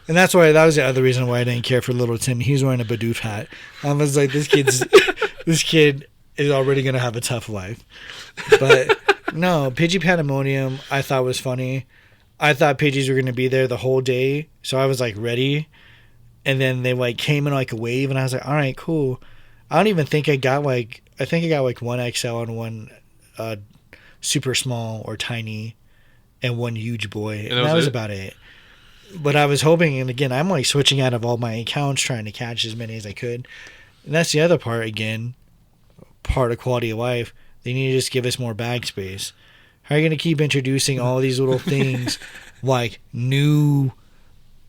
And that was the other reason why I didn't care for little Tim. He was wearing a Bidoof hat. I was like, this kid is already going to have a tough life. But no, Pidgey Pandemonium I thought was funny. I thought Pidgeys were going to be there the whole day, so I was like ready. And then they like came in like a wave, and I was like, all right, cool. I don't even think I got one XL and one super small or tiny and one huge boy. And that was about it. But I was hoping, and again, I'm like switching out of all my accounts trying to catch as many as I could. And that's the other part, again, part of quality of life. They need to just give us more bag space. How are you going to keep introducing all these little things like new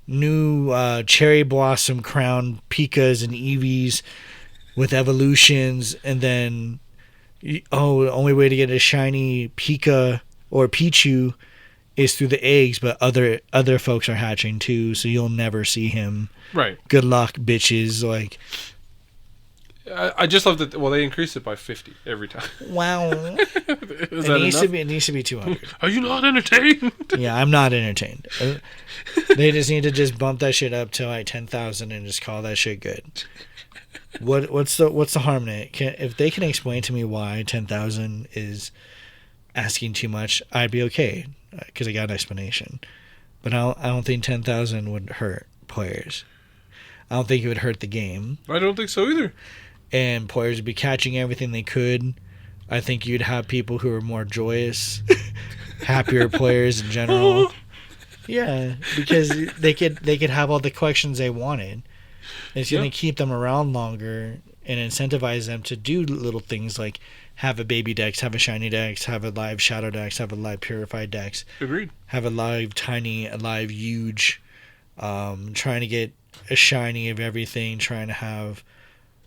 cherry blossom crown Pikas and Eevees with evolutions, and then the only way to get a shiny Pika or Pichu is through the eggs, but other folks are hatching too, so you'll never see him. Right. Good luck, bitches. Like, I just love that. Well, they increased it by 50 every time. Wow. It needs to be 200. Are you not entertained? Yeah, I'm not entertained. They just need to just bump that shit up to like 10,000 and just call that shit good. What's the harm in it? If they can explain to me why 10,000 is asking too much, I'd be okay because I got an explanation. But I don't think 10,000 would hurt players. I don't think it would hurt the game. I don't think so either. And players would be catching everything they could. I think you'd have people who are more joyous, happier players in general. Yeah, because they could have all the collections they wanted. It's going to keep them around longer and incentivize them to do little things like have a baby dex, have a shiny dex, have a live shadow dex, have a live purified dex. Agreed. Have a live tiny, a live huge. Trying to get a shiny of everything, trying to have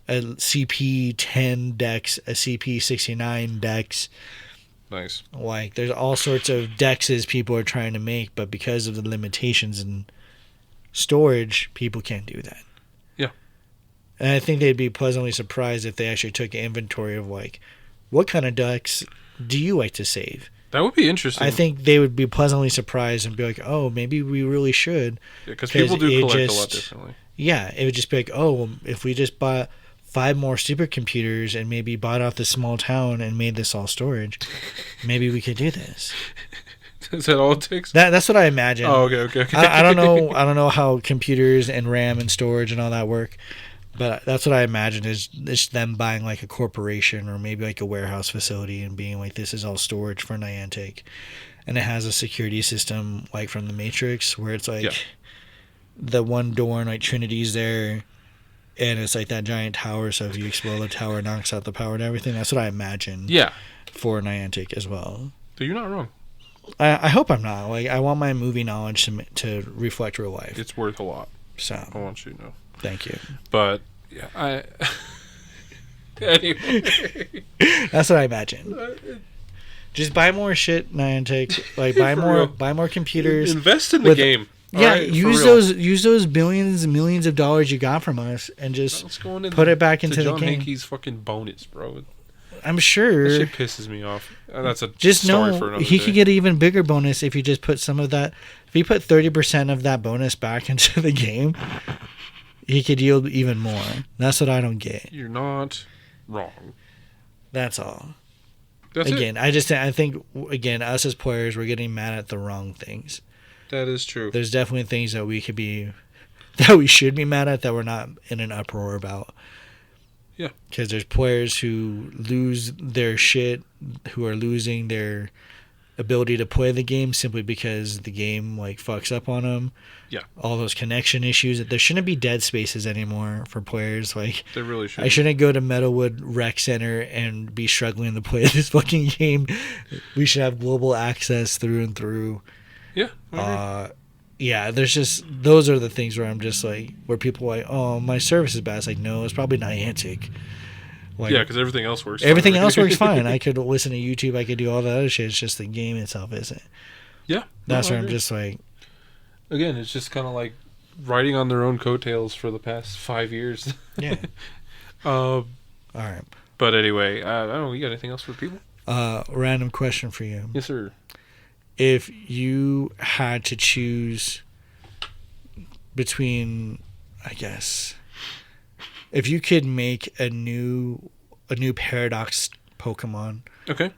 a CP10 dex, a CP69 dex. Nice. Like, there's all sorts of dexes people are trying to make, but because of the limitations in storage, people can't do that. Yeah. And I think they'd be pleasantly surprised if they actually took an inventory of, like, what kind of dex do you like to save? That would be interesting. I think they would be pleasantly surprised and be like, oh, maybe we really should. Yeah, because people do collect a lot differently. Yeah, it would just be like, oh, well, if we just bought 5 more supercomputers and maybe bought off this small town and made this all storage, maybe we could do this. Is that all it takes? That's what I imagine. Oh, okay. I don't know. I don't know how computers and RAM and storage and all that work, but that's what I imagine is them buying like a corporation or maybe like a warehouse facility and being like, this is all storage for Niantic, and it has a security system like from the Matrix where it's like the one door and like Trinity's there. and it's like that giant tower. So if you explode the tower, it knocks out the power and everything. That's what I imagine. Yeah. For Niantic as well. But you're not wrong. I hope I'm not. Like, I want my movie knowledge to reflect real life. It's worth a lot. So I want you to know. Thank you. But yeah, anyway, that's what I imagine. Just buy more shit, Niantic. Like buy more computers. Invest in the game. Yeah, right, use those billions and millions of dollars you got from us and just put it back into the game. John Hankey's fucking bonus, bro. I'm sure. That shit pisses me off. That's a just story know for another he day. could get an even bigger bonus if you just put some of that. If he put 30% of that bonus back into the game, he could yield even more. That's what I don't get. You're not wrong. That's all. That's again, it. I think us as players, we're getting mad at the wrong things. That is true. There's definitely things that we should be mad at that we're not in an uproar about. Yeah. Because there's players who lose their shit, who are losing their ability to play the game simply because the game like fucks up on them. Yeah. All those connection issues. There shouldn't be dead spaces anymore for players. Like, there really should. I shouldn't go to Meadowwood Rec Center and be struggling to play this fucking game. We should have global access through and through. Yeah. Yeah, there's just, those are the things where I'm just like, where people are like, oh, my service is bad. It's like, no, it's probably Niantic. Like, yeah, because everything else works fine. Everything else works fine. I could listen to YouTube. I could do all that other shit. It's just the game itself isn't. Yeah. That's where I'm just like. Again, it's just kind of like riding on their own coattails for the past 5 years. Yeah. All right. But anyway, I don't know. You got anything else for people? Random question for you. Yes, sir. If you had to choose between, I guess, if you could make a new Paradox Pokemon, okay,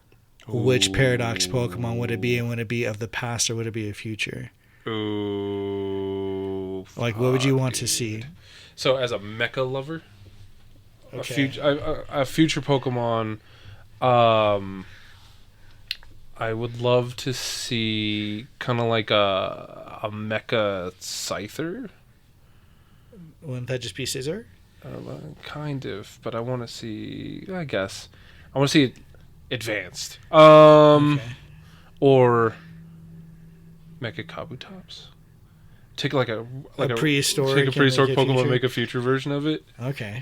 which Paradox Pokemon would it be, and would it be of the past or would it be a future? Ooh, like what would you want to see? So, as a mecha lover, okay. a future Pokemon, I would love to see kind of like a mecha Scyther. Wouldn't that just be Scizor? Kind of, but I want to see. I guess I want to see it advanced. Okay. Or Mecha Kabutops. Take like a prehistoric. Take a prehistoric Pokemon and make a future version of it. Okay.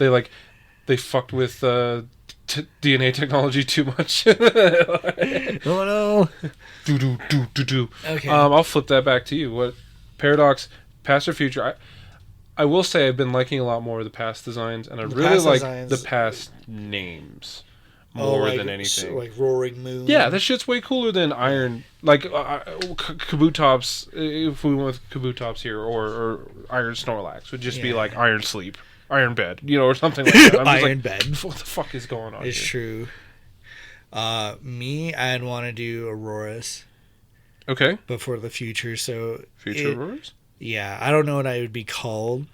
They fucked with DNA technology too much. Oh no. Do. Okay. I'll flip that back to you. What Paradox, past or future? I will say I've been liking a lot more of the past designs, and I really like the past names more than anything. Like Roaring Moon. Yeah, that shit's way cooler than Iron. Like Kabutops, if we went with Kabutops here, or Iron Snorlax would just be like Iron Sleep, Iron Bed, or something like that. Iron Bed. What the fuck is going on? It's true. Me, I'd want to do Auroras. Okay. But for the future, so future Auroras. Yeah, I don't know what I would be called.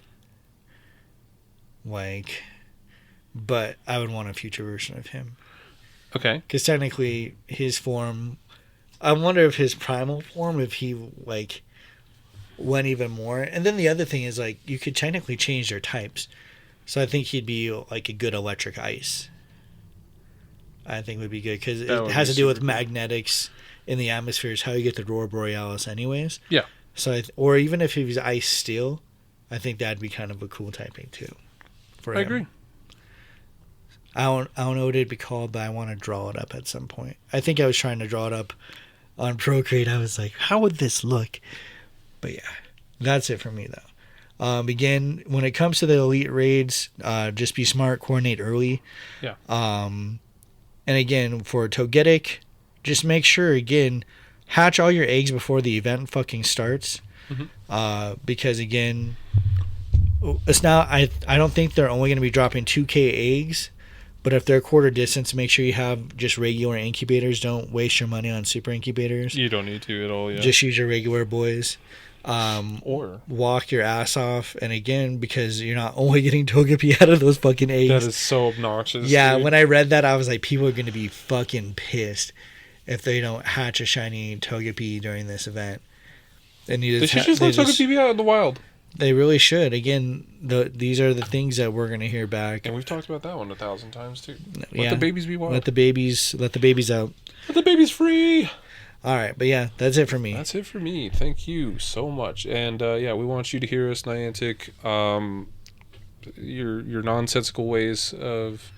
But I would want a future version of him. Okay. Because technically, his form, I wonder if his primal form, if he went even more. And then the other thing is you could technically change their types. So I think he'd be a good electric ice. I think would be good because it has to do with magnetics in the atmosphere. Is how you get the Aurora Borealis, anyways. Yeah. So, or even if he was ice steel, I think that'd be kind of a cool typing too. I agree. I don't know what it'd be called, but I want to draw it up at some point. I think I was trying to draw it up on Procreate. I was like, how would this look? But yeah, that's it for me though. Again, when it comes to the elite raids, just be smart, coordinate early. Yeah. And again, for Toegtic, just make sure hatch all your eggs before the event fucking starts. Mm-hmm. Because again, it's now I don't think they're only going to be dropping 2K eggs, but if they're quarter distance, make sure you have just regular incubators. Don't waste your money on super incubators. You don't need to at all. Yeah. Just use your regular boys. Or walk your ass off, and again, because you're not only getting Togepi out of those fucking eggs. That is so obnoxious. Yeah, dude. When I read that, I was like, people are going to be fucking pissed if they don't hatch a shiny Togepi during this event. They should just let Togepi be out in the wild. They really should. Again, these are the things that we're going to hear back. And we've talked about that one 1,000 times too. Let the babies be wild. Let the babies out. Let the babies free. All right, but yeah, that's it for me. That's it for me. Thank you so much. And we want you to hear us, Niantic. Your nonsensical ways of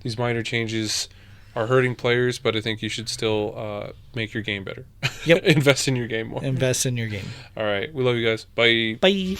these minor changes are hurting players, but I think you should still make your game better. Yep. Invest in your game more. Invest in your game. All right. We love you guys. Bye. Bye.